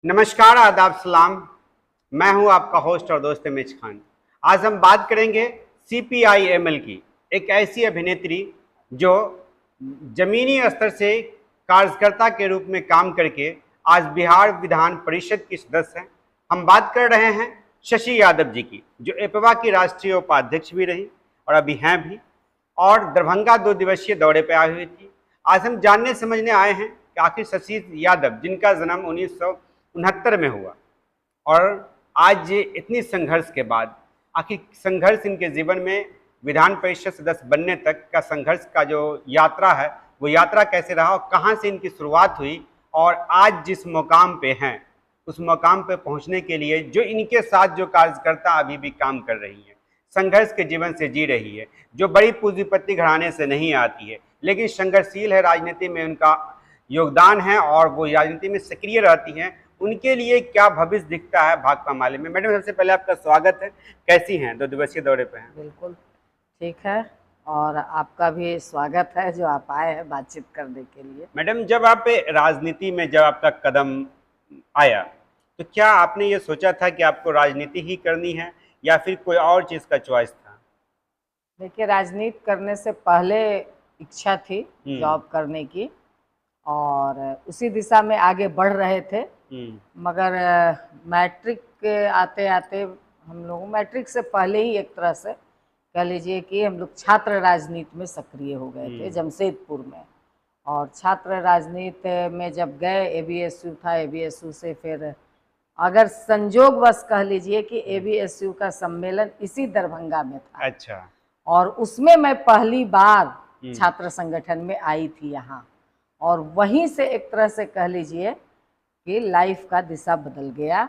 नमस्कार, आदाब, सलाम। मैं हूं आपका होस्ट और दोस्त इमेज खान। आज हम बात करेंगे CPI-ML की, एक ऐसी अभिनेत्री जो जमीनी स्तर से कार्यकर्ता के रूप में काम करके आज बिहार विधान परिषद की सदस्य हैं। हम बात कर रहे हैं शशि यादव जी की, जो एपवा की राष्ट्रीय उपाध्यक्ष भी रही और अभी हैं भी, और दरभंगा 2 दिवसीय दौरे पर आई हुई थी। आज हम जानने समझने आए हैं कि आखिर शशि यादव, जिनका जन्म 1969 में हुआ, और आज इतनी संघर्ष के बाद आखिर संघर्ष इनके जीवन में विधान परिषद सदस्य बनने तक का संघर्ष का जो यात्रा है, वो यात्रा कैसे रहा और कहाँ से इनकी शुरुआत हुई, और आज जिस मुकाम पे हैं उस मुकाम पे पहुंचने के लिए जो इनके साथ जो कार्यकर्ता अभी भी काम कर रही हैं, संघर्ष के जीवन से जी रही है, जो बड़ी पूंजीपति घराने से नहीं आती है लेकिन संघर्षशील है, राजनीति में उनका योगदान है और वो राजनीति में सक्रिय रहती हैं, उनके लिए क्या भविष्य दिखता है भाकपा माले में। मैडम, सबसे पहले आपका स्वागत है। कैसी हैं? 2 दिवसीय दौरे पे हैं। बिल्कुल ठीक है, और आपका भी स्वागत है जो आप आए हैं बातचीत करने के लिए। मैडम, जब आप राजनीति में जब आपका कदम आया तो क्या आपने ये सोचा था कि आपको राजनीति ही करनी है या फिर कोई और चीज़ का चॉइस था? देखिए, राजनीति करने से पहले इच्छा थी जॉब करने की और उसी दिशा में आगे बढ़ रहे थे, मगर मैट्रिक के आते आते हम लोग मैट्रिक से पहले ही एक तरह से कह लीजिए कि हम लोग छात्र राजनीति में सक्रिय हो गए थे जमशेदपुर में। और छात्र राजनीति में जब गए, ABSU था, ABSU से फिर अगर संजोगवश कह लीजिए कि ABSU का सम्मेलन इसी दरभंगा में था। अच्छा। और उसमें मैं पहली बार छात्र संगठन में आई थी यहाँ, और वहीं से एक तरह से कह लीजिए कि लाइफ का दिशा बदल गया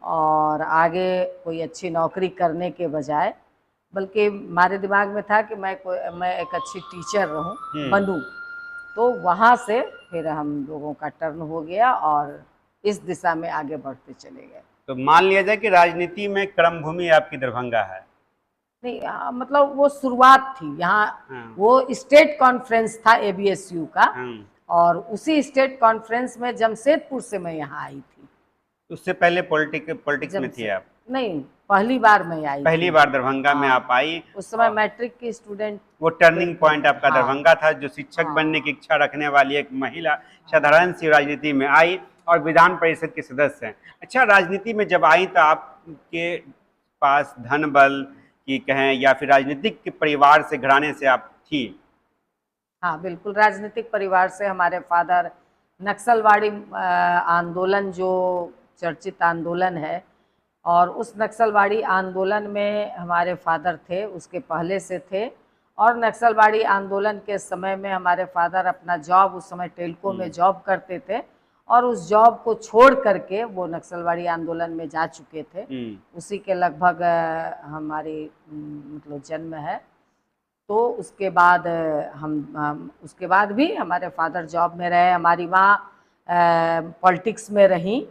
और आगे कोई अच्छी नौकरी करने के बजाय बल्कि हमारे दिमाग में था कि मैं एक अच्छी टीचर रहूं, बनूं। तो वहाँ से फिर हम लोगों का टर्न हो गया और इस दिशा में आगे बढ़ते चले गए। तो मान लिया जाए कि राजनीति में कर्म भूमि आपकी दरभंगा है? नहीं, मतलब वो शुरुआत थी यहाँ। वो स्टेट कॉन्फ्रेंस था ABSU का, और उसी स्टेट कॉन्फ्रेंस में जमशेदपुर से मैं यहाँ आई थी। उससे पहले पॉलिटिक्स में थी आप? नहीं, पहली बार मैं आई, पहली बार दरभंगा में आप आई। उस समय मैट्रिक की स्टूडेंट। वो टर्निंग पॉइंट आपका दरभंगा था, जो शिक्षक बनने की इच्छा रखने वाली एक महिला साधारण सी राजनीति में आई और विधान परिषद के सदस्य हैं। अच्छा, राजनीति में जब आई तो आपके पास धन बल की कहें या फिर राजनीतिक के परिवार से, घराने से आप थी? हाँ, बिल्कुल, राजनीतिक परिवार से। हमारे फादर नक्सलवाड़ी आंदोलन, जो चर्चित आंदोलन है, और उस नक्सलवाड़ी आंदोलन में हमारे फादर थे, उसके पहले से थे। और नक्सलवाड़ी आंदोलन के समय में हमारे फादर अपना जॉब, उस समय टेल्को में जॉब करते थे, और उस जॉब को छोड़ करके वो नक्सलवाड़ी आंदोलन में जा चुके थे। उसी के लगभग हमारी मतलब जन्म है। तो उसके बाद उसके बाद भी हमारे फादर जॉब में रहे, हमारी माँ पॉलिटिक्स में रही।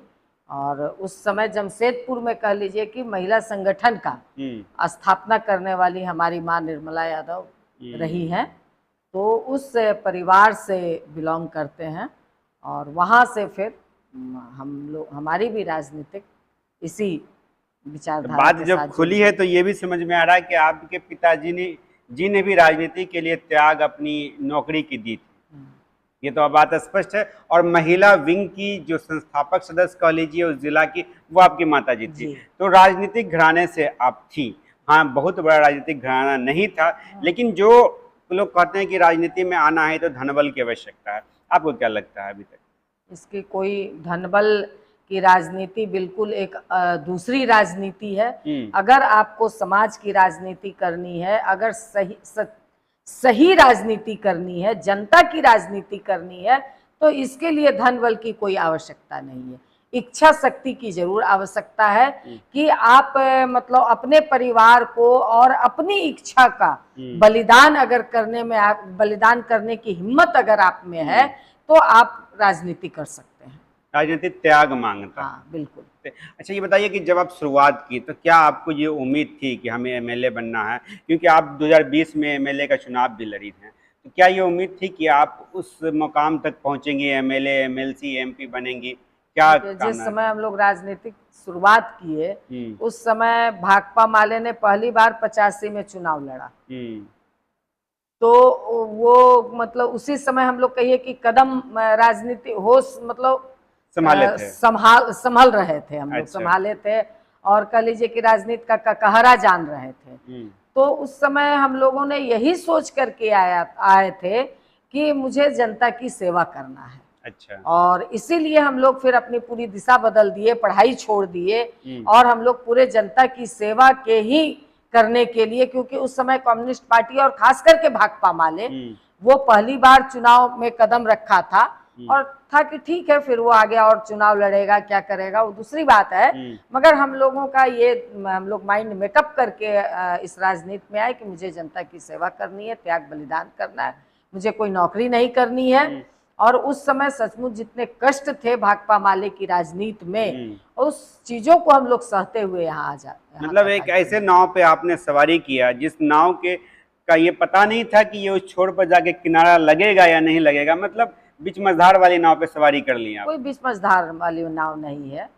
और उस समय जमशेदपुर में कह लीजिए कि महिला संगठन का स्थापना करने वाली हमारी माँ निर्मला यादव रही हैं। तो उस परिवार से बिलोंग करते हैं, और वहाँ से फिर हम लोग, हमारी भी राजनीतिक इसी विचारधारा बात जब खुली है तो ये भी समझ में आ रहा है कि आपके पिताजी ने भी राजनीति के लिए त्याग अपनी नौकरी की दी थी। ये तो अब बात स्पष्ट है। और महिला विंग की जो संस्थापक सदस्य कह लीजिए उस जिला की, वो आपकी माताजी थी। तो राजनीतिक घराने से आप थी। हाँ, बहुत बड़ा राजनीतिक घराना नहीं था, लेकिन जो लोग कहते हैं कि राजनीति में आना है तो धनबल की आवश्यकता है, आपको क्या लगता है अभी तक? इसकी कोई धनबल की राजनीति बिल्कुल एक दूसरी राजनीति है। अगर आपको समाज की राजनीति करनी है, अगर सही राजनीति करनी है, जनता की राजनीति करनी है, तो इसके लिए धनबल की कोई आवश्यकता नहीं है। इच्छा शक्ति की जरूर आवश्यकता है कि आप मतलब अपने परिवार को और अपनी इच्छा का बलिदान अगर करने में, आप बलिदान करने की हिम्मत अगर आप में है तो आप राजनीति कर सकते हैं। राजनीति त्याग मांगता। हाँ, बिल्कुल। अच्छा, ये बताइए कि जब आप शुरुआत की तो क्या आपको ये उम्मीद थी कि हमें MLA बनना है? क्योंकि आप 2020 में MLA का चुनाव भी लड़ी थे, तो क्या ये उम्मीद थी कि आप उस मुकाम तक पहुंचेंगी, MLA, MLC, MP बनेंगी? क्या जिस कामना? समय हम लोग राजनीतिक शुरुआत किए हम्म, उस समय भाकपा माले ने पहली बार 85 में चुनाव लड़ा। हम्म, तो वो मतलब उसी समय हम लोग कहिए कि कदम राजनीति होश मतलब संभाले थे। संभल रहे थे, हम लोग अच्छा। संभाले थे और कह लीजिए कि राजनीति का कहरा जान रहे थे। तो उस समय हम लोगों ने यही सोच करके आए थे कि मुझे जनता की सेवा करना है। अच्छा। और इसीलिए हम लोग फिर अपनी पूरी दिशा बदल दिए, पढ़ाई छोड़ दिए और हम लोग पूरे जनता की सेवा के ही करने के लिए, क्योंकि उस समय कम्युनिस्ट पार्टी और खास करके भाकपा माले वो पहली बार चुनाव में कदम रखा था और था कि ठीक है फिर वो आ गया और चुनाव लड़ेगा, क्या करेगा वो दूसरी बात है। मगर हम लोगों का ये हम लोग माइंड मेकअप करके इस राजनीति में आए कि मुझे जनता की सेवा करनी है, त्याग बलिदान करना है, मुझे कोई नौकरी नहीं करनी है। और उस समय सचमुच जितने कष्ट थे भाकपा माले की राजनीति में, उस चीजों को हम लोग सहते हुए यहाँ आ जाते। मतलब एक ऐसे नाव पे आपने सवारी किया जिस नाव के का ये पता नहीं था कि ये उस छोर पर जाके किनारा लगेगा या नहीं लगेगा, मतलब बीच मझधार वाली नाव पे सवारी कर ली आप। कोई बीच मझधार वाली नाव नहीं है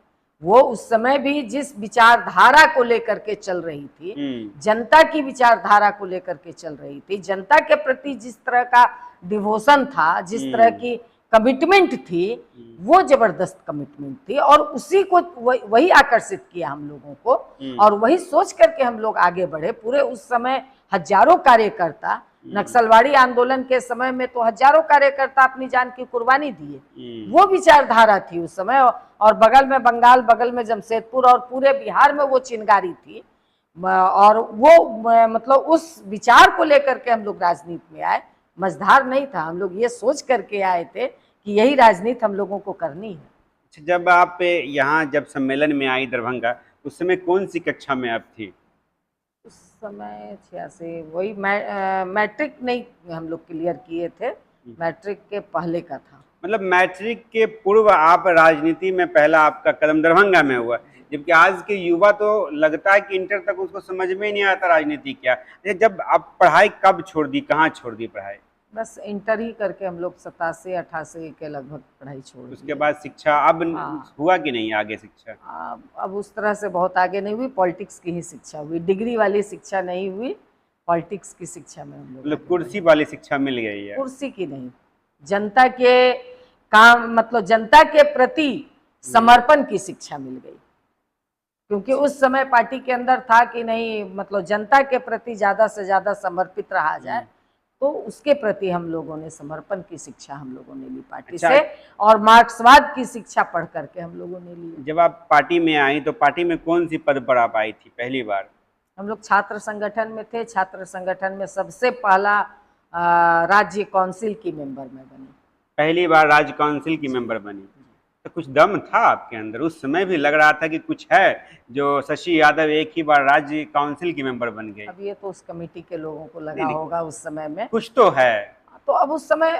वो। उस समय भी जिस विचारधारा को लेकर के चल रही थी, जनता की विचारधारा को लेकर के चल रही थी, जनता के प्रति जिस तरह का डिवोशन था, जिस तरह की कमिटमेंट थी, वो जबरदस्त कमिटमेंट थी और उसी को वही आकर्षित किया हम लोगों को और वही सोच करके हम लोग आगे बढ़े। पूरे उस समय हजारों कार्यकर्ता, नक्सलवाड़ी आंदोलन के समय में तो हजारों कार्यकर्ता अपनी जान की कुर्बानी दिए, वो विचारधारा थी उस समय। और बगल में बंगाल, बगल में जमशेदपुर और पूरे बिहार में वो चिंगारी थी। और वो मतलब उस विचार को लेकर के हम लोग राजनीति में आए, मझधार नहीं था। हम लोग ये सोच करके आए थे कि यही राजनीति हम लोगों को करनी है। जब आप यहाँ जब सम्मेलन में आई दरभंगा, उस समय कौन सी कक्षा में आप थी? उस समय 86 वही मैट्रिक नहीं हम लोग क्लियर किए थे, मैट्रिक के पहले का था। मतलब मैट्रिक के पूर्व आप राजनीति में पहला आपका कदम दरभंगा में हुआ, जबकि आज के युवा तो लगता है कि इंटर तक उसको समझ में ही नहीं आता राजनीति क्या। जब आप पढ़ाई कब छोड़ दी, कहाँ छोड़ दी पढ़ाई? बस इंटर ही करके हम लोग 87-88 के लगभग पढ़ाई छोड़ दी। उसके बाद शिक्षा अब हुआ कि नहीं आगे शिक्षा? अब उस तरह से बहुत आगे नहीं हुई, पॉलिटिक्स की ही शिक्षा हुई, डिग्री वाली शिक्षा नहीं हुई, पॉलिटिक्स की शिक्षा में हम लोग। मतलब कुर्सी वाली शिक्षा मिल गई है? कुर्सी की नहीं, जनता के काम मतलब जनता के प्रति समर्पण की शिक्षा मिल गई। क्योंकि उस समय पार्टी के अंदर था कि नहीं मतलब जनता के प्रति ज्यादा से ज्यादा समर्पित रहा जाए, तो उसके प्रति हम लोगों ने समर्पण की शिक्षा हम लोगों ने ली पार्टी से, और मार्क्सवाद की शिक्षा पढ़ करके हम लोगों ने ली। जब आप पार्टी में आई तो पार्टी में कौन सी पद पर आप आई थी पहली बार? हम लोग छात्र संगठन में थे। छात्र संगठन में सबसे पहला राज्य काउंसिल की मेंबर में बनी। पहली बार राज्य काउंसिल की मेंबर बनी, तो कुछ दम था आपके अंदर? उस समय भी लग रहा था कि कुछ है जो शशि यादव एक ही बार राज्य काउंसिल की मेंबर बन गए। अब ये तो उस कमेटी के लोगों को लगा होगा उस समय में, कुछ तो है। तो अब उस समय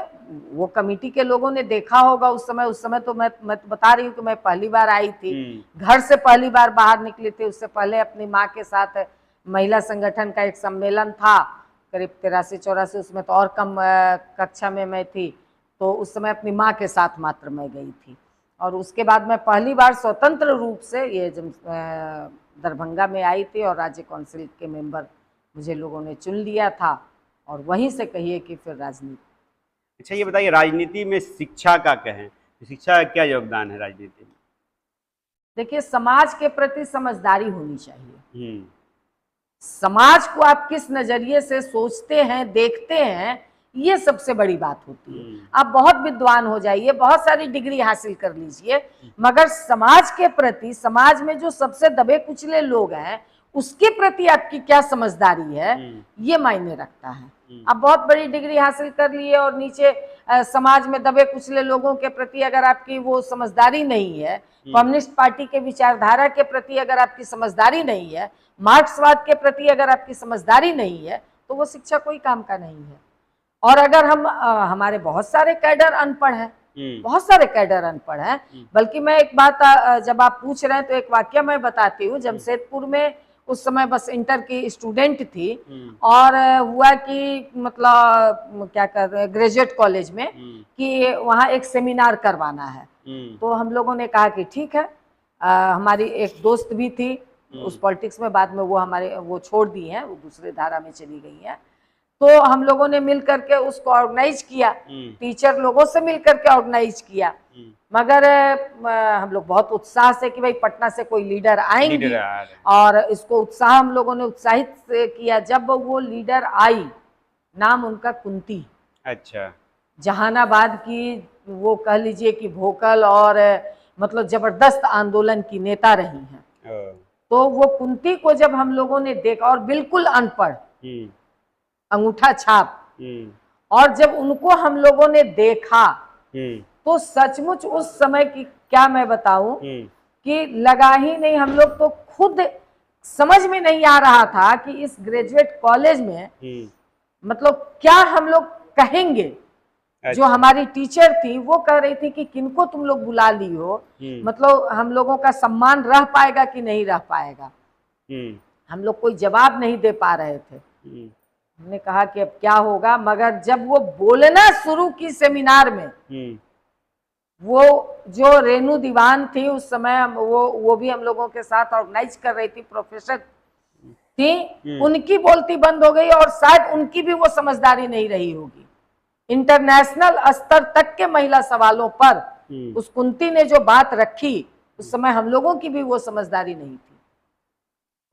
वो कमेटी के लोगों ने देखा होगा उस समय तो मैं तो बता रही हूँ कि मैं पहली बार आई थी, घर से पहली बार बाहर निकली थी। उससे पहले अपनी माँ के साथ महिला संगठन का एक सम्मेलन था करीब 83-84, उसमें तो और कम कक्षा में मैं थी, तो उस समय अपनी माँ के साथ मात्र मैं गई थी। और उसके बाद मैं पहली बार स्वतंत्र रूप से ये दरभंगा में आई थी और राज्य काउंसिल के मेंबर मुझे लोगों ने चुन लिया था, और वहीं से कहिए कि फिर राजनीति। अच्छा ये बताइए, राजनीति में शिक्षा का कहें, शिक्षा का क्या योगदान है राजनीति में? देखिए, समाज के प्रति समझदारी होनी चाहिए। समाज को आप किस नजरिए से सोचते हैं, देखते हैं, ये सबसे बड़ी बात होती है। आप बहुत विद्वान हो जाइए, बहुत सारी डिग्री हासिल कर लीजिए, मगर समाज के प्रति, समाज में जो सबसे दबे कुचले लोग हैं उसके प्रति आपकी क्या समझदारी है, ये मायने रखता है। आप बहुत बड़ी डिग्री हासिल कर लिए और नीचे समाज में दबे कुचले लोगों के प्रति अगर आपकी वो समझदारी नहीं है, कम्युनिस्ट पार्टी के विचारधारा के प्रति अगर आपकी समझदारी नहीं है, मार्क्सवाद के प्रति अगर आपकी समझदारी नहीं है, तो वो शिक्षा कोई काम का नहीं है। और अगर हम हमारे बहुत सारे कैडर अनपढ़ हैं, बहुत सारे कैडर अनपढ़ हैं। बल्कि मैं एक बात जब आप पूछ रहे हैं तो एक वाक्य मैं बताती हूँ। जमशेदपुर में उस समय बस इंटर की स्टूडेंट थी और हुआ कि मतलब क्या कर रहे ग्रेजुएट कॉलेज में कि वहाँ एक सेमिनार करवाना है, तो हम लोगों ने कहा कि ठीक है। हमारी एक दोस्त भी थी उस पॉलिटिक्स में, बाद में वो छोड़ दी हैं, वो दूसरे धारा में चली गई हैं। तो हम लोगों ने मिल करके उसको ऑर्गेनाइज किया, टीचर लोगों से मिल करके ऑर्गेनाइज किया। मगर हम लोग बहुत उत्साह से कि भाई पटना से कोई लीडर आएंगी, और इसको उत्साह हम लोगों ने उत्साहित किया। जब वो लीडर आई, नाम उनका कुंती, अच्छा, जहानाबाद की, वो कह लीजिए कि वोकल और मतलब जबरदस्त आंदोलन की नेता रही हैं। तो वो कुंती को जब हम लोगों ने देखा, और बिल्कुल अनपढ़, अंगूठा छाप, और जब उनको हम लोगों ने देखा तो सचमुच उस समय की क्या मैं बताऊं कि लगा ही नहीं। हम लोग तो खुद समझ में नहीं आ रहा था कि इस ग्रेजुएट कॉलेज में मतलब क्या हम लोग कहेंगे। अच्छा। जो हमारी टीचर थी वो कह रही थी कि किनको तुम लोग बुला ली हो, मतलब हम लोगों का सम्मान रह पाएगा कि नहीं रह पाएगा। हम लोग कोई जवाब नहीं दे पा रहे थे। हमने कहा कि अब क्या होगा, मगर जब वो बोलना शुरू की सेमिनार में, वो जो रेनू दीवान थी उस समय, वो भी हम लोगों के साथ ऑर्गेनाइज कर रही थी, प्रोफेसर थी, उनकी बोलती बंद हो गई, और शायद उनकी भी वो समझदारी नहीं रही होगी। इंटरनेशनल स्तर तक के महिला सवालों पर उस कुंती ने जो बात रखी, उस समय हम लोगों की भी वो समझदारी नहीं थी।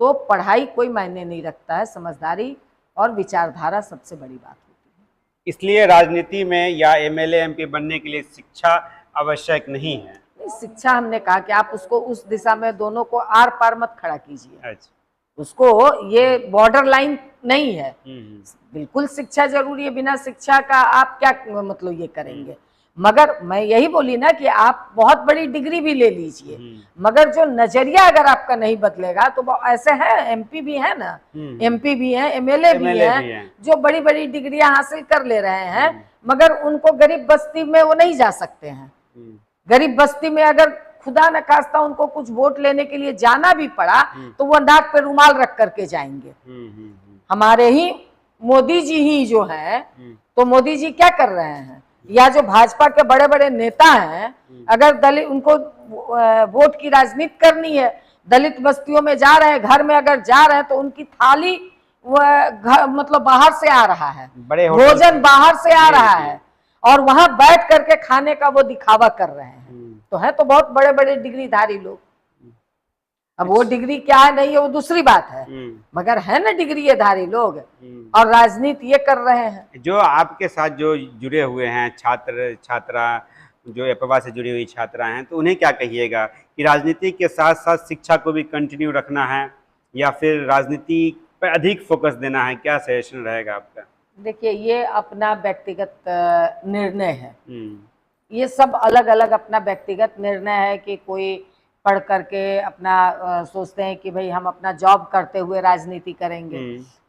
तो पढ़ाई कोई मायने नहीं रखता है, समझदारी और विचारधारा सबसे बड़ी बात होती है। इसलिए राजनीति में या एमएलए एमपी बनने के लिए शिक्षा आवश्यक नहीं है। शिक्षा, हमने कहा कि आप उसको उस दिशा में दोनों को आर पार मत खड़ा कीजिए। अच्छा। उसको, ये बॉर्डर लाइन नहीं है। बिल्कुल शिक्षा जरूरी है, बिना शिक्षा का आप क्या मतलब ये करेंगे। मगर मैं यही बोली ना कि आप बहुत बड़ी डिग्री भी ले लीजिए, मगर जो नजरिया अगर आपका नहीं बदलेगा, तो ऐसे हैं एमपी भी है ना, एमपी भी है, एमएलए भी है, जो बड़ी बड़ी डिग्रियां हासिल कर ले रहे हैं, मगर उनको गरीब बस्ती में वो नहीं जा सकते हैं। गरीब बस्ती में अगर खुदा न खास्ता उनको कुछ वोट लेने के लिए जाना भी पड़ा, तो वो नाक पे रुमाल रख करके जाएंगे। हमारे ही मोदी जी ही जो है, तो मोदी जी क्या कर रहे हैं, या जो भाजपा के बड़े बड़े नेता हैं, अगर दलित, उनको वोट की राजनीति करनी है, दलित बस्तियों में जा रहे हैं, घर में अगर जा रहे हैं, तो उनकी थाली मतलब बाहर से आ रहा है, भोजन बाहर से आ रहा है, और वहां बैठ करके खाने का वो दिखावा कर रहे हैं। तो है तो बहुत बड़े बड़े डिग्रीधारी लोग। अब वो डिग्री क्या है नहीं है वो दूसरी बात है, मगर है ना डिग्रीधारी लोग, और राजनीति ये कर रहे हैं। जो आपके साथ जो जुड़े हुए हैं छात्र छात्रा, जो एपवा से जुड़ी हुई छात्रा हैं, तो उन्हें क्या कहिएगा कि राजनीति के साथ साथ शिक्षा को भी कंटिन्यू रखना है, या फिर राजनीति पर अधिक फोकस देना है? क्या सजेशन रहेगा आपका? देखिए, ये अपना व्यक्तिगत निर्णय है। ये सब अलग अलग अपना व्यक्तिगत निर्णय है कि कोई पढ़ करके अपना सोचते हैं कि भाई हम अपना जॉब करते हुए राजनीति करेंगे।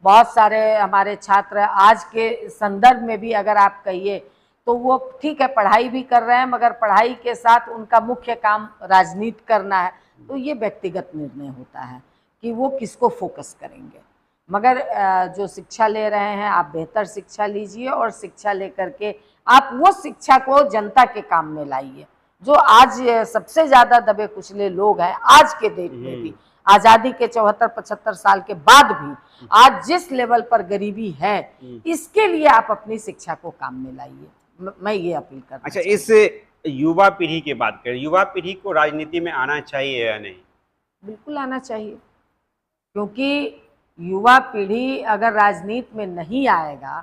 बहुत सारे हमारे छात्र आज के संदर्भ में भी अगर आप कहिए तो वो ठीक है, पढ़ाई भी कर रहे हैं, मगर पढ़ाई के साथ उनका मुख्य काम राजनीति करना है। तो ये व्यक्तिगत निर्णय होता है कि वो किसको फोकस करेंगे। मगर जो शिक्षा ले रहे हैं, आप बेहतर शिक्षा लीजिए, और शिक्षा लेकर के आप वो शिक्षा को जनता के काम में लाइए। जो आज सबसे ज्यादा दबे कुचले लोग हैं आज के देश में भी, आजादी के 74-75 साल के बाद भी आज जिस लेवल पर गरीबी है, इसके लिए आप अपनी शिक्षा को काम में लाइए। मैं ये अपील करना। अच्छा, इस युवा पीढ़ी की बात करें, युवा पीढ़ी को राजनीति में आना चाहिए या नहीं? बिल्कुल आना चाहिए, क्योंकि युवा पीढ़ी अगर राजनीति में नहीं आएगा,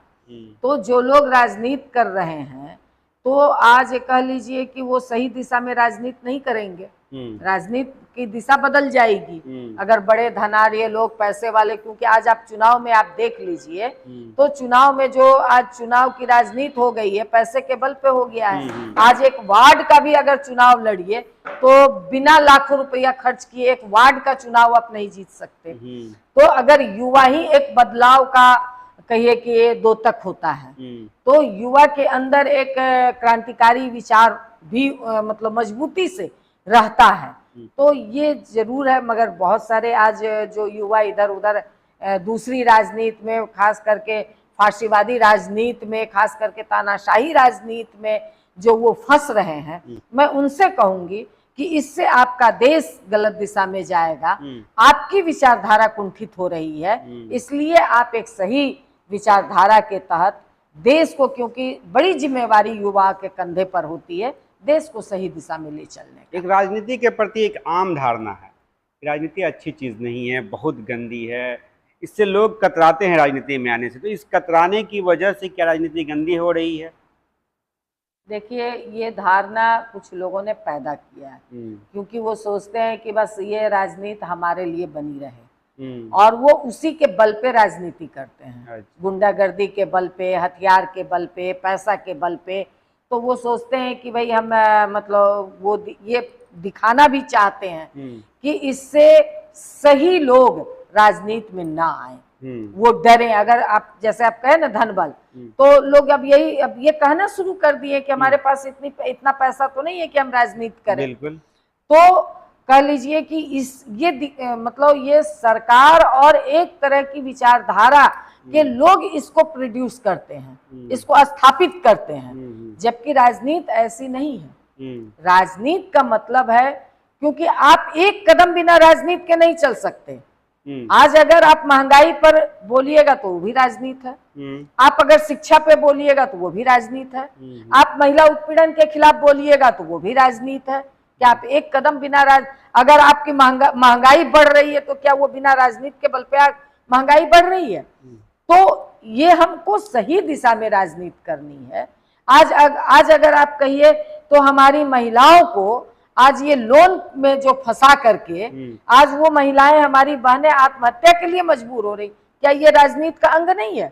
तो जो लोग राजनीति कर रहे हैं, तो आज कह लीजिए कि वो सही दिशा में राजनीति नहीं करेंगे। राजनीति की दिशा बदल जाएगी अगर बड़े धनाढ्य लोग, पैसे वाले, क्योंकि आज आप चुनाव में आप देख लीजिए, तो चुनाव में जो आज चुनाव की राजनीति हो गई है, पैसे के बल पे हो गया है। आज एक वार्ड का भी अगर चुनाव लड़िए, तो बिना लाखों रुपया खर्च किए एक वार्ड का चुनाव आप नहीं जीत सकते। तो अगर युवा ही एक बदलाव का कहिए कि ये द्योतक होता है, तो युवा के अंदर एक क्रांतिकारी विचार भी मतलब मजबूती से रहता है। तो ये जरूर है, मगर बहुत सारे आज जो युवा इधर उधर दूसरी राजनीति में, खास करके फाशीवादी राजनीति में, खास करके तानाशाही राजनीति में जो वो फंस रहे हैं, मैं उनसे कहूंगी कि इससे आपका देश गलत दिशा में जाएगा। आपकी विचारधारा कुंठित हो रही है, इसलिए आप एक सही विचारधारा के तहत देश को, क्योंकि बड़ी जिम्मेवारी युवा के कंधे पर होती है, देश को सही दिशा में ले चलने का। एक राजनीति के प्रति एक आम धारणा है, राजनीति अच्छी चीज़ नहीं है, बहुत गंदी है, इससे लोग कतराते हैं राजनीति में आने से। तो इस कतराने की वजह से क्या राजनीति गंदी हो रही है? देखिए, ये धारणा कुछ लोगों ने पैदा किया है, क्योंकि वो सोचते हैं कि बस ये राजनीति हमारे लिए बनी रहे, और वो उसी के बल पे राजनीति करते हैं, गुंडागर्दी के बल पे, हथियार के बल पे, पैसा के बल पे। तो वो सोचते हैं कि भाई हम मतलब वो ये दिखाना भी चाहते हैं कि इससे सही लोग राजनीति में ना आए, वो डरे। अगर आप जैसे आप कहे ना धन बल, तो लोग अब ये कहना शुरू कर दिए कि हमारे पास इतना पैसा तो नहीं है कि हम राजनीति करें। बिल्कुल। तो कह लीजिए कि मतलब ये सरकार और एक तरह की विचारधारा के लोग इसको प्रोड्यूस करते हैं, इसको स्थापित करते हैं, जबकि राजनीति ऐसी नहीं है। राजनीति का मतलब है, क्योंकि आप एक कदम बिना राजनीति के नहीं चल सकते। आज अगर आप महंगाई पर बोलिएगा तो वो भी राजनीति है, आप अगर शिक्षा पे बोलिएगा तो वो भी राजनीति है, आप महिला उत्पीड़न के खिलाफ बोलिएगा तो वो भी राजनीति है। क्या आप एक कदम बिना अगर आपकी महंगाई बढ़ रही है तो क्या वो बिना राजनीति के बल पे महंगाई बढ़ रही है? तो ये हमको सही दिशा में राजनीति करनी है। आज अगर आप कहिए तो हमारी महिलाओं को आज ये लोन में जो फंसा करके आज वो महिलाएं, हमारी बहनें आत्महत्या के लिए मजबूर हो रही, क्या ये राजनीति का अंग नहीं है?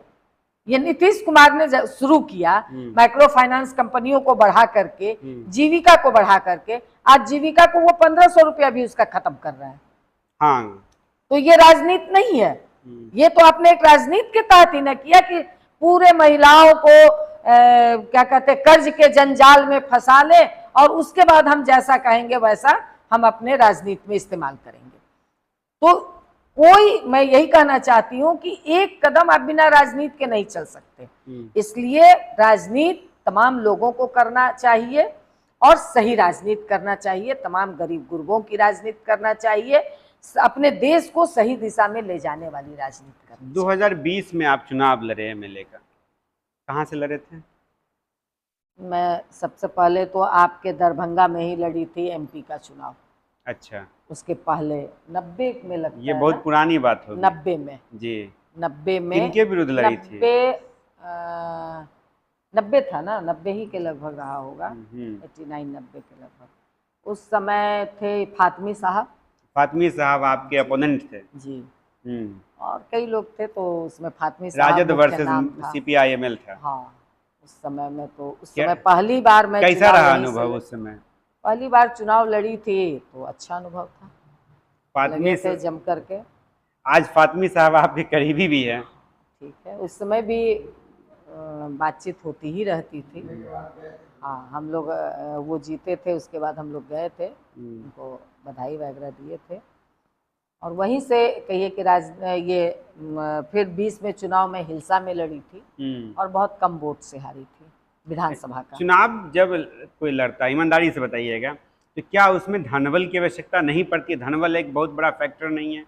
ये नीतीश कुमार ने शुरू किया, माइक्रो फाइनेंस कंपनियों को बढ़ा करके, जीविका को बढ़ा करके, आज जीविका को वो 1500 रुपया भी उसका खत्म कर रहा है। हाँ, तो ये राजनीति नहीं है। ये तो आपने एक राजनीति के तहत ही न किया कि पूरे महिलाओं को क्या कहते हैं, कर्ज के जंजाल में फंसा ले और उसके बाद हम जैसा कहेंगे वैसा हम अपने राजनीति में इस्तेमाल करेंगे। तो मैं यही कहना चाहती हूं कि एक कदम आप बिना राजनीति के नहीं चल सकते। इसलिए राजनीति तमाम लोगों को करना चाहिए और सही राजनीति करना चाहिए, तमाम गरीब गुरबों की राजनीति करना चाहिए, अपने देश को सही दिशा में ले जाने वाली राजनीति करनी। 2020 में आप चुनाव लड़े एमएलए का, कहाँ से लड़े थे? मैं सबसे पहले तो आपके दरभंगा में ही लड़ी थी एमपी का चुनाव। अच्छा। उसके पहले 90 में लगता है, ये बहुत पुरानी बात होगी। 90 में जी, 90 में किनके विरुद्ध लड़ी थी? 90 था ना, 90 ही के लगभग रहा होगा, 89-90 के लगभग। उस समय थे फातमी साहब। फातमी साहब आपके अपोनेंट थे जी। और कई लोग थे, तो उसमें फातमी साहब राजद वर्सेस CPI-ML था। हाँ, उस समय में तो उस समय पहली बार मैं, कैसा रहा अनुभव उस समय? पहली बार चुनाव लड़ी थी तो अच्छा अनुभव था, फातमी से जम करके। आज फातमी साहब आपके करीबी भी है। ठीक है, उस समय भी बातचीत होती ही रहती थी। हाँ, हम लोग वो जीते थे, उसके बाद हम लोग गए थे, उनको बधाई वगैरह दिए थे। और वहीं से कहिए कि फिर 20 में चुनाव में हिलसा में लड़ी थी और बहुत कम वोट से हारी थी विधानसभा का चुनाव। जब कोई लड़ता, ईमानदारी से बताइएगा, तो क्या उसमें धनबल की आवश्यकता नहीं पड़ती? धनबल एक बहुत बड़ा फैक्टर नहीं है?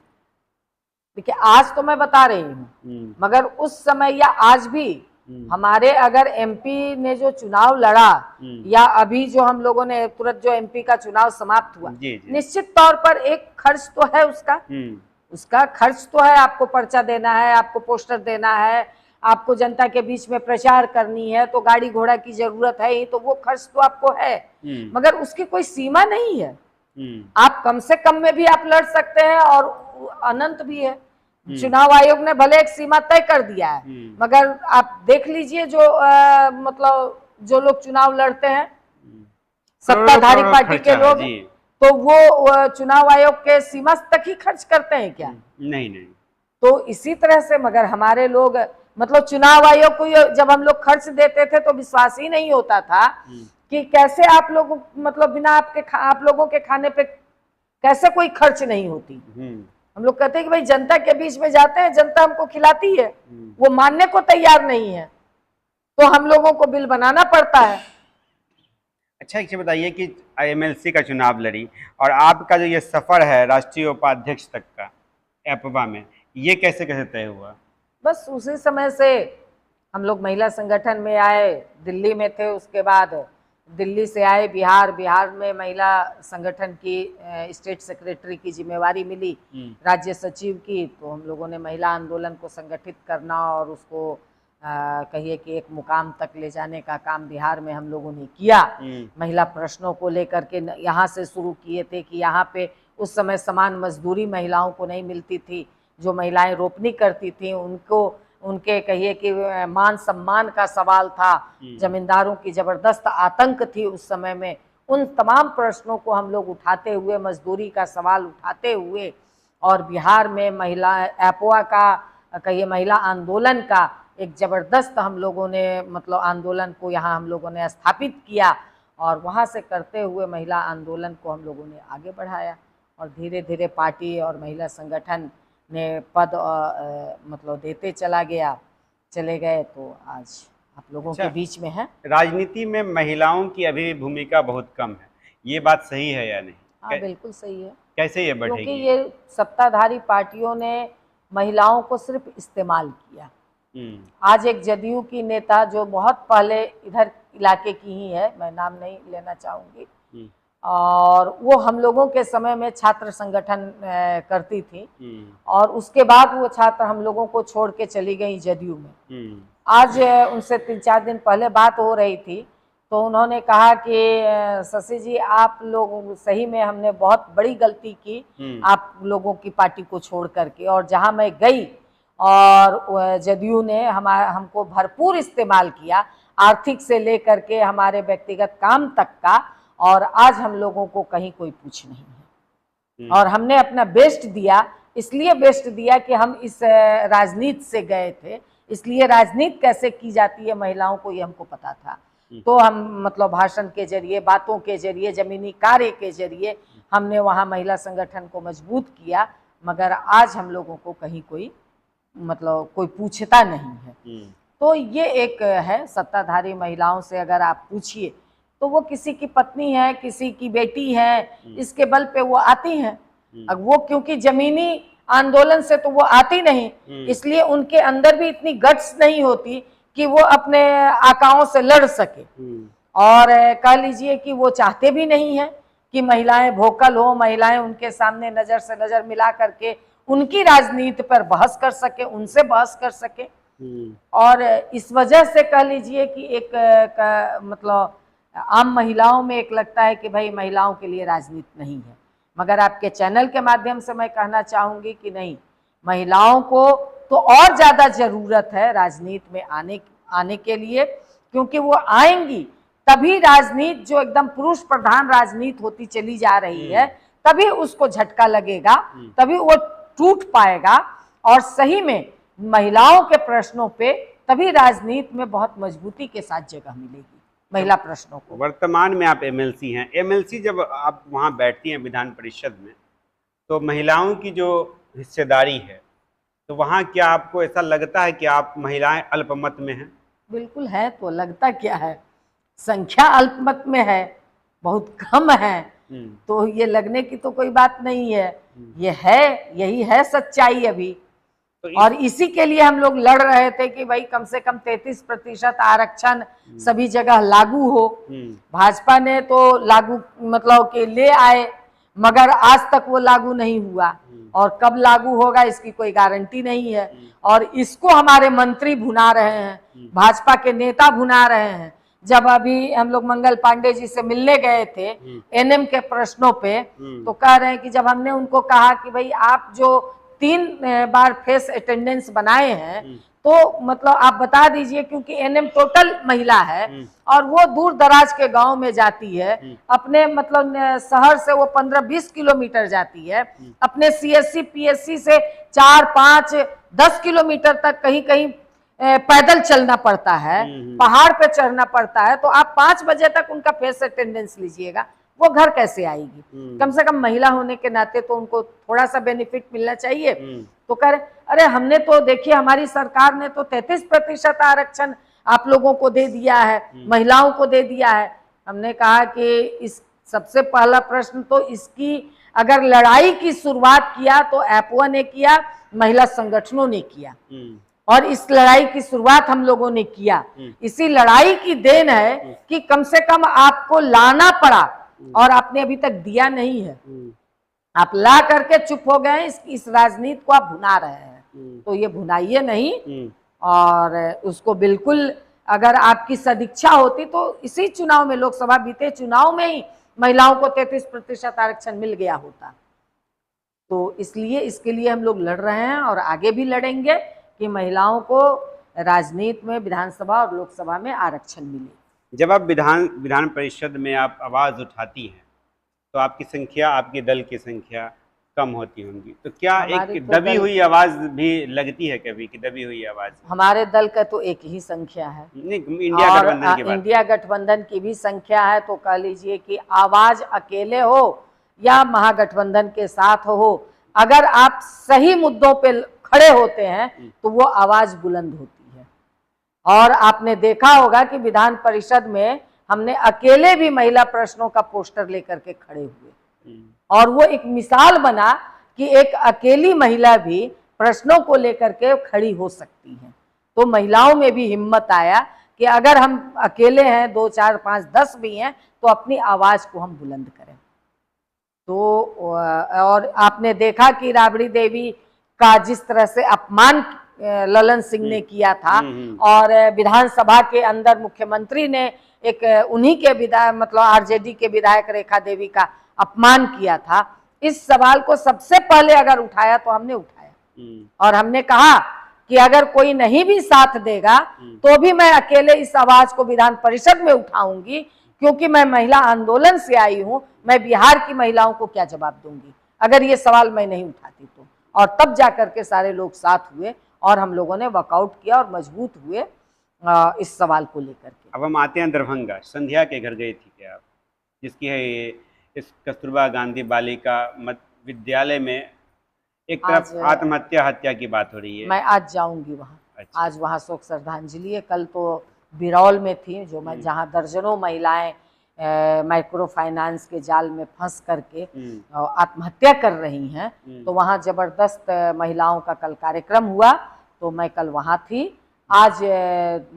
देखिए, आज तो मैं बता रही हूँ, मगर उस समय या आज भी हमारे अगर एमपी ने जो चुनाव लड़ा या अभी जो हम लोगों ने तुरंत जो एमपी का चुनाव समाप्त हुआ, निश्चित तौर पर एक खर्च तो है उसका खर्च तो है। आपको पर्चा देना है, आपको पोस्टर देना है, आपको जनता के बीच में प्रचार करनी है, तो गाड़ी घोड़ा की जरूरत है ही, तो वो खर्च तो आपको है, मगर उसकी कोई सीमा नहीं है। आप कम से कम में भी आप लड़ सकते हैं और अनंत भी है। चुनाव आयोग ने भले एक सीमा तय कर दिया है, मगर आप देख लीजिए जो मतलब जो लोग चुनाव लड़ते हैं, सत्ताधारी पार्टी के लोग, तो वो चुनाव आयोग के सीमा तक ही खर्च करते हैं क्या? नहीं। तो इसी तरह से मगर हमारे लोग मतलब चुनाव आयोग को जब हम लोग खर्च देते थे तो विश्वास ही नहीं होता था कि कैसे आप लोग मतलब बिना आप लोगों के खाने पे कैसे कोई खर्च नहीं होती। हम लोग कहते हैं कि भाई जनता के बीच में जाते हैं, जनता हमको खिलाती है, वो मानने को तैयार नहीं है, तो हम लोगों को बिल बनाना पड़ता है। अच्छा, एक चीज़ बताइए कि एमएलसी का चुनाव लड़ी और आपका जो ये सफ़र है राष्ट्रीय उपाध्यक्ष तक का एपवा में, ये कैसे कैसे तय हुआ? बस उसी समय से हम लोग महिला संगठन में आए, दिल्ली में थे, उसके बाद दिल्ली से आए बिहार, बिहार में महिला संगठन की स्टेट सेक्रेटरी की जिम्मेवारी मिली, राज्य सचिव की। तो हम लोगों ने महिला आंदोलन को संगठित करना और उसको कहिए कि एक मुकाम तक ले जाने का काम बिहार में हम लोगों ने किया। महिला प्रश्नों को लेकर के यहाँ से शुरू किए थे कि यहाँ पे उस समय समान मजदूरी महिलाओं को नहीं मिलती थी, जो महिलाएं रोपनी करती थी उनको, उनके कहिए कि मान सम्मान का सवाल था, जमींदारों की जबरदस्त आतंक थी उस समय में। उन तमाम प्रश्नों को हम लोग उठाते हुए, मजदूरी का सवाल उठाते हुए, और बिहार में महिला एपवा का कहिए महिला आंदोलन का एक जबरदस्त हम लोगों ने मतलब आंदोलन को यहाँ हम लोगों ने स्थापित किया, और वहाँ से करते हुए महिला आंदोलन को हम लोगों ने आगे बढ़ाया, और धीरे धीरे पार्टी और महिला संगठन ने पद मतलब देते चले गए, तो आज आप लोगों के बीच में है। राजनीति में महिलाओं की अभी भूमिका बहुत कम है, ये बात सही है या नहीं? हाँ, बिल्कुल सही है। कैसे ये बढ़ेगी? क्योंकि ये सत्ताधारी पार्टियों ने महिलाओं को सिर्फ इस्तेमाल किया। आज एक जदयू की नेता जो बहुत पहले इधर इलाके की ही है, मैं नाम नहीं लेना चाहूँगी, और वो हम लोगों के समय में छात्र संगठन करती थी, और उसके बाद वो छात्र हम लोगों को छोड़ के चली गई जदयू में। आज उनसे 3-4 दिन पहले बात हो रही थी, तो उन्होंने कहा कि शशि जी, आप लोग सही में हमने बहुत बड़ी गलती की आप लोगों की पार्टी को छोड़ करके, और जहां मैं गई और जदयू ने हमको भरपूर इस्तेमाल किया, आर्थिक से लेकर के हमारे व्यक्तिगत काम तक का, और आज हम लोगों को कहीं कोई पूछ नहीं है। और हमने अपना बेस्ट दिया, इसलिए बेस्ट दिया कि हम इस राजनीति से गए थे, इसलिए राजनीति कैसे की जाती है महिलाओं को ये हमको पता था। तो हम मतलब भाषण के जरिए, बातों के जरिए, जमीनी कार्य के जरिए हमने वहाँ महिला संगठन को मजबूत किया, मगर आज हम लोगों को कहीं कोई मतलब कोई पूछता नहीं है। तो ये एक है, सत्ताधारी महिलाओं से अगर आप पूछिए तो वो किसी की पत्नी है, किसी की बेटी है, इसके बल पे वो आती हैं। अब वो क्योंकि जमीनी आंदोलन से तो वो आती नहीं, इसलिए उनके अंदर भी इतनी गट्स नहीं होती कि वो अपने आकाओं से लड़ सके, और कह लीजिए कि वो चाहते भी नहीं है कि महिलाएं वोकल हो, महिलाएं उनके सामने नजर से नजर मिला करके उनकी राजनीति पर बहस कर सके, उनसे बहस कर सके। और इस वजह से कह लीजिए कि एक मतलब आम महिलाओं में एक लगता है कि भाई महिलाओं के लिए राजनीति नहीं है, मगर आपके चैनल के माध्यम से मैं कहना चाहूंगी कि नहीं, महिलाओं को तो और ज्यादा जरूरत है राजनीति में आने के लिए, क्योंकि वो आएंगी तभी राजनीति जो एकदम पुरुष प्रधान राजनीति होती चली जा रही है, तभी उसको झटका लगेगा, तभी वो टूट पाएगा, और सही में महिलाओं के प्रश्नों पे तभी राजनीति में बहुत मजबूती के साथ जगह मिलेगी महिला प्रश्नों को। वर्तमान में आप एमएलसी हैं, एमएलसी जब आप वहाँ बैठती हैं विधान परिषद में, तो महिलाओं की जो हिस्सेदारी है, तो वहाँ क्या आपको ऐसा लगता है कि आप महिलाएं अल्पमत में हैं? बिल्कुल है, तो लगता क्या है, संख्या अल्पमत में है, बहुत कम है, तो ये लगने की तो कोई बात नहीं है, ये है, यही है सच्चाई अभी। और इसी के लिए हम लोग लड़ रहे थे कि भाई कम से कम 33% आरक्षण सभी जगह लागू हो। भाजपा ने तो लागू मतलब के ले आए, मगर आज तक वो लागू नहीं हुआ, और कब लागू होगा इसकी कोई गारंटी नहीं है, और इसको हमारे मंत्री भुना रहे हैं, भाजपा के नेता भुना रहे हैं। जब अभी हम लोग मंगल पांडे जी से मिलने गए थे एनएम के प्रश्नों पे, तो कह रहे हैं कि जब हमने उनको कहा कि भाई आप जो 3 बार फेस अटेंडेंस बनाए हैं, तो मतलब आप बता दीजिए, क्योंकि एनएम टोटल महिला है और वो दूर दराज के गांव में जाती है, अपने मतलब शहर से वो 15-20 किलोमीटर जाती है, अपने सीएससी पीएससी से 4-5-10 किलोमीटर तक कहीं कहीं पैदल चलना पड़ता है, पहाड़ पे चढ़ना पड़ता है। तो आप 5 बजे तक उनका फेस अटेंडेंस लीजिएगा, वो घर कैसे आएगी? कम से कम महिला होने के नाते तो उनको थोड़ा सा बेनिफिट मिलना चाहिए। तो कह रहे अरे हमने तो देखिए हमारी सरकार ने तो 33% आरक्षण आप लोगों को दे दिया है, महिलाओं को दे दिया है। हमने कहा कि इस सबसे पहला प्रश्न तो इसकी अगर लड़ाई की शुरुआत किया तो एपवा ने किया, महिला संगठनों ने किया, और इस लड़ाई की शुरुआत हम लोगों ने किया। इसी लड़ाई की देन है कि कम से कम आपको लाना पड़ा और आपने अभी तक दिया नहीं है। आप ला करके चुप हो गए, इस राजनीति को आप भुना रहे हैं, तो ये भुनाइए नहीं। और उसको बिल्कुल, अगर आपकी सदिच्छा होती तो इसी चुनाव में, लोकसभा बीते चुनाव में ही महिलाओं को 33% आरक्षण मिल गया होता। तो इसलिए इसके लिए हम लोग लड़ रहे हैं और आगे भी लड़ेंगे कि महिलाओं को राजनीति में, विधानसभा और लोकसभा में आरक्षण मिले। जब आप विधान परिषद में आप आवाज उठाती हैं तो आपकी संख्या, आपके दल की संख्या कम होती होंगी, तो क्या एक दबी हुई आवाज भी लगती है कभी कि दबी हुई आवाज? हमारे दल का तो एक ही संख्या है, नहीं, इंडिया गठबंधन की बात। इंडिया गठबंधन की भी संख्या है, तो कह लीजिए कि आवाज अकेले हो या महागठबंधन के साथ हो, अगर आप सही मुद्दों पे खड़े होते हैं तो वो आवाज बुलंद होती है। और आपने देखा होगा कि विधान परिषद में हमने अकेले भी महिला प्रश्नों का पोस्टर लेकर के खड़े हुए, और वो एक मिसाल बना कि एक अकेली महिला भी प्रश्नों को लेकर के खड़ी हो सकती है। तो महिलाओं में भी हिम्मत आया कि अगर हम अकेले हैं, 2, 4, 5, 10 भी हैं, तो अपनी आवाज को हम बुलंद करें। तो और आपने देखा कि राबड़ी देवी का जिस तरह से अपमान ललन सिंह ने किया था, और विधानसभा के अंदर मुख्यमंत्री ने एक उन्हीं के विधायक, मतलब आरजेडी के विधायक रेखा देवी का अपमान किया था। इस सवाल को सबसे पहले अगर उठाया तो हमने उठाया, और हमने कहा कि अगर कोई नहीं भी साथ देगा तो भी मैं अकेले इस आवाज को विधान परिषद में उठाऊंगी, क्योंकि मैं महिला आंदोलन से आई हूं। मैं बिहार की महिलाओं को क्या जवाब दूंगी अगर ये सवाल मैं नहीं उठाती तो। और तब जाकर के सारे लोग साथ हुए और हम लोगों ने वर्कआउट किया और मजबूत हुए इस सवाल को लेकर के। अब हम आते हैं दरभंगा। संध्या के घर गई थी क्या आप, जिसकी है ये इस कस्तूरबा गांधी बालिका विद्यालय में एक तरफ हत्या की बात हो रही है। मैं आज जाऊंगी वहाँ। अच्छा। आज वहाँ शोक श्रद्धांजलि है। कल तो बिरौल में थी, जो मैं जहाँ दर्जनों महिलाएं माइक्रो फाइनेंस के जाल में फंस करके आत्महत्या कर रही हैं, तो वहाँ जबरदस्त महिलाओं का कल कार्यक्रम हुआ, तो मैं कल वहाँ थी। आज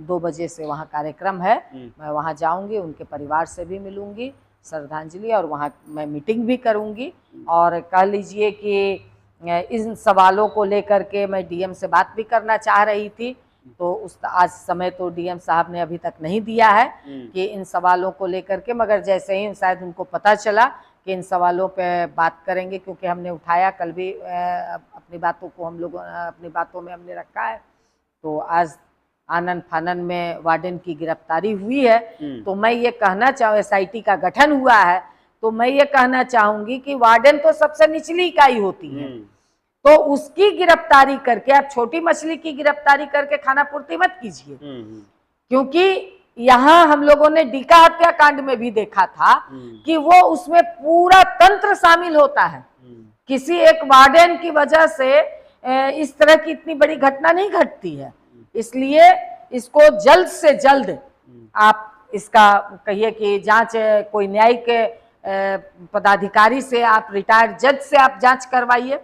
2 बजे से वहाँ कार्यक्रम है, मैं वहाँ जाऊंगी, उनके परिवार से भी मिलूंगी, श्रद्धांजलि, और वहाँ मैं मीटिंग भी करूंगी। और कह लीजिए कि इन सवालों को लेकर के मैं डीएम से बात भी करना चाह रही थी, तो उस आज समय तो डीएम साहब ने अभी तक नहीं दिया है कि इन सवालों को लेकर के, मगर जैसे ही शायद उनको पता चला कि इन सवालों पे बात करेंगे, क्योंकि हमने उठाया कल भी, अपनी बातों को हम लोग अपनी बातों में हमने रखा है। तो आज आनन फानन में वार्डन की गिरफ्तारी हुई है, तो मैं ये कहना चाहूँ, एसआईटी का गठन हुआ है, तो मैं ये कहना चाहूंगी कि वार्डन तो सबसे निचली इकाई होती है, तो उसकी गिरफ्तारी करके, आप छोटी मछली की गिरफ्तारी करके खाना पूर्ति मत कीजिए। क्योंकि यहाँ हम लोगों ने डीका हत्याकांड में भी देखा था कि वो उसमें पूरा तंत्र शामिल होता है। किसी एक वार्डन की वजह से इस तरह की इतनी बड़ी घटना नहीं घटती है। इसलिए इसको जल्द से जल्द आप इसका कहिए कि जांच, कोई न्यायिक पदाधिकारी से, आप रिटायर्ड जज से आप जांच करवाइए,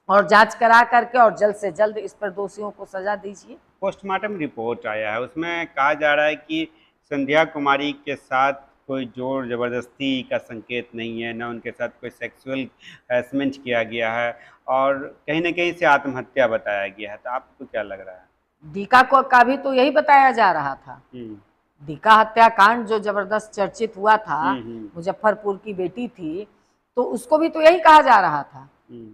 और जांच करा करके और जल्द से जल्द इस पर दोषियों को सजा दीजिए। पोस्टमार्टम रिपोर्ट आया है, उसमें कहा जा रहा है कि संध्या कुमारी के साथ कोई जोर जबरदस्ती का संकेत नहीं है, न उनके साथ कोई सेक्सुअल हैरेसमेंट किया गया है, और कहीं न कहीं से आत्महत्या बताया गया है। तो आपको क्या लग रहा है? डीका को का भी तो यही बताया जा रहा था। डीका हत्याकांड जो जबरदस्त चर्चित हुआ था, मुजफ्फरपुर की बेटी थी, तो उसको भी तो यही कहा जा रहा था।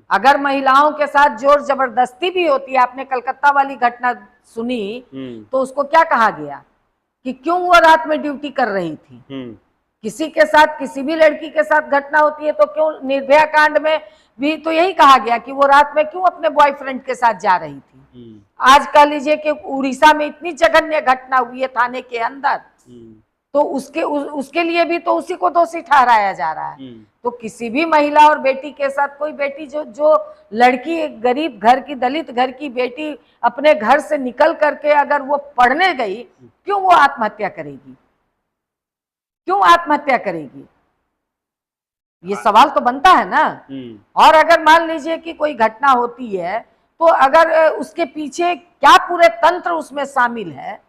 अगर महिलाओं के साथ जोर जबरदस्ती भी होती है, आपने कलकत्ता वाली घटना सुनी, तो उसको क्या कहा गया कि क्यों वो रात में ड्यूटी कर रही थी। किसी के साथ, किसी भी लड़की के साथ घटना होती है तो क्यों, निर्भया कांड में भी तो यही कहा गया कि वो रात में क्यों अपने बॉयफ्रेंड के साथ जा रही थी। आज कह लीजिए कि उड़ीसा में इतनी जघन्य घटना हुई है थाने के अंदर, तो उसके लिए भी तो उसी को दोषी ठहराया जा रहा है। तो किसी भी महिला और बेटी के साथ, कोई बेटी जो लड़की, गरीब घर की, दलित घर की बेटी अपने घर से निकल करके अगर वो पढ़ने गई, क्यों वो आत्महत्या करेगी? क्यों आत्महत्या करेगी? ये सवाल तो बनता है ना। और अगर मान लीजिए कि कोई घटना होती है तो अगर उसके पीछे क्या पूरे तंत्र उसमें शामिल है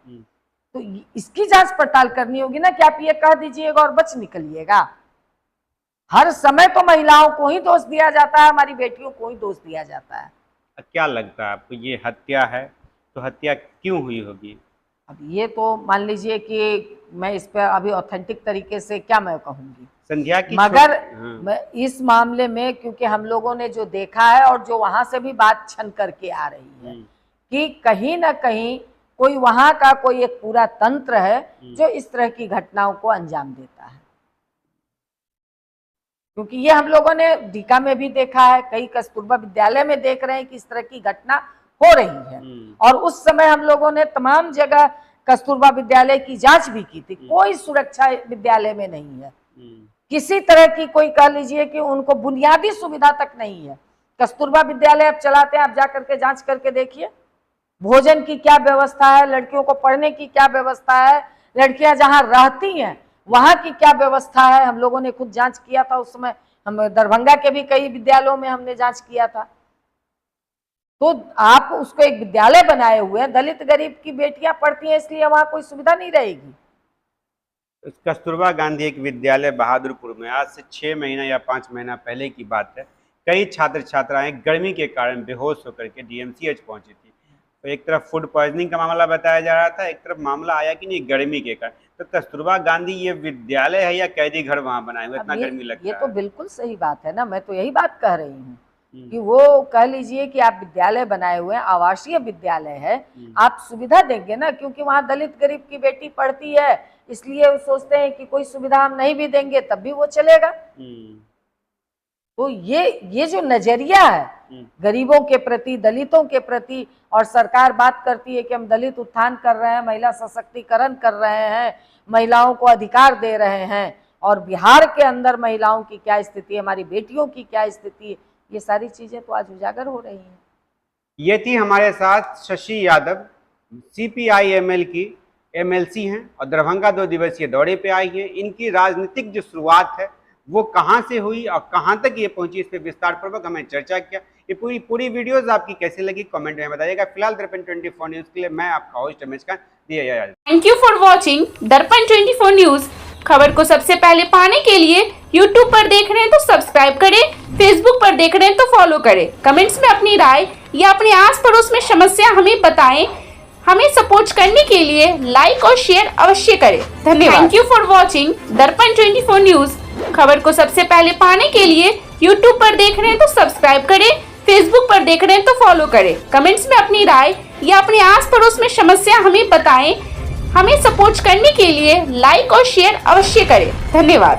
तो इसकी जांच पड़ताल करनी होगी ना कि आप ये कह दीजिएगा और बच निकलिएगा। हर समय तो महिलाओं को ही दोष दिया जाता है, हमारी बेटियों को ही दोष दिया जाता है। क्या लगता है आपको, ये हत्या है तो हत्या क्यों हुई होगी? अब ये तो मान लीजिए कि मैं इस पर अभी ऑथेंटिक तरीके से क्या मैं कहूंगी संध्या की, मगर इस मामले में क्योंकि हम लोगों ने जो देखा है और जो वहां से भी बात छन करके आ रही है कि कहीं ना कहीं कोई वहां का कोई एक पूरा तंत्र है जो इस तरह की घटनाओं को अंजाम देता है। क्योंकि ये हम लोगों ने डीका में भी देखा है, कई कस्तूरबा विद्यालय में देख रहे हैं कि इस तरह की घटना हो रही है। और उस समय हम लोगों ने तमाम जगह कस्तूरबा विद्यालय की जांच भी की थी, कोई सुरक्षा विद्यालय में नहीं है, किसी तरह की कोई कह लीजिए कि उनको बुनियादी सुविधा तक नहीं है। कस्तूरबा विद्यालय आप चलाते हैं, आप जा करके जांच करके देखिए भोजन की क्या व्यवस्था है, लड़कियों को पढ़ने की क्या व्यवस्था है, लड़कियां जहां रहती हैं वहां की क्या व्यवस्था है। हम लोगों ने खुद जांच किया था, उस समय हम दरभंगा के भी कई विद्यालयों में हमने जांच किया था। तो आप उसको एक विद्यालय बनाए हुए हैं, दलित गरीब की बेटियां पढ़ती हैं इसलिए वहां कोई सुविधा नहीं रहेगी। कस्तूरबा गांधी एक विद्यालय बहादुरपुर में आज से 6 महीना या 5 महीना पहले की बात है, कई छात्र छात्राएं गर्मी के कारण बेहोश होकर के DMCH पहुंची थी। तो एक तरफ फूड पॉइजनिंग का मामला बताया जा रहा था, एक तरफ मामला आया कि नहीं गर्मी के कारण। तो कस्तूरबा गांधी ये विद्यालय है या कैदी घर वहां बनाए हुए, इतना गर्मी लगता है? ये तो बिल्कुल सही बात है ना, मैं तो यही बात कह रही हूँ कि वो कह लीजिए कि आप विद्यालय बनाए हुए हैं, आवासीय विद्यालय है, आप सुविधा देंगे ना, क्योंकि वहां दलित गरीब की बेटी पढ़ती है इसलिए वो सोचते हैं कि कोई सुविधा हम नहीं भी देंगे तब भी वो चलेगा। तो ये जो नजरिया है गरीबों के प्रति, दलितों के प्रति, और सरकार बात करती है कि हम दलित उत्थान कर रहे हैं, महिला सशक्तिकरण कर रहे हैं, महिलाओं को अधिकार दे रहे हैं, और बिहार के अंदर महिलाओं की क्या स्थिति है, हमारी बेटियों की क्या स्थिति है, ये सारी चीजें तो आज उजागर हो रही हैं। ये थी हमारे साथ शशि यादव, CPI-ML की MLC हैं और दरभंगा 2 दिवसीय दौरे पे आई हैं। इनकी राजनीतिक जो शुरुआत है वो कहां से हुई और कहां तक ये पहुंची, इस पे विस्तार पूर्वक हमें चर्चा किया। ये पूरी वीडियोस आपकी कैसी लगी कमेंट में बताइएगा। फिलहाल दर्पण 24 न्यूज के लिए मैं आपका host Ramesh Khan, thank you for watching दर्पण 24 न्यूज। खबर को सबसे पहले पाने के लिए YouTube पर देख रहे हैं तो सब्सक्राइब करें, Facebook पर देख रहे हैं तो फॉलो करें। कमेंट्स में अपनी राय या अपने आस पड़ोस में समस्या हमें बताएं। हमें सपोर्ट करने के लिए लाइक और शेयर अवश्य करें। धन्यवाद। थैंक यू फॉर वॉचिंग दर्पण 24 न्यूज। खबर को सबसे पहले पाने के लिए YouTube पर देख रहे हैं तो सब्सक्राइब करें, Facebook पर देख रहे हैं तो फॉलो करें। कमेंट्स में अपनी राय या अपने आस पड़ोस में समस्या हमें बताएं। हमें सपोर्ट करने के लिए लाइक और शेयर अवश्य करें। धन्यवाद।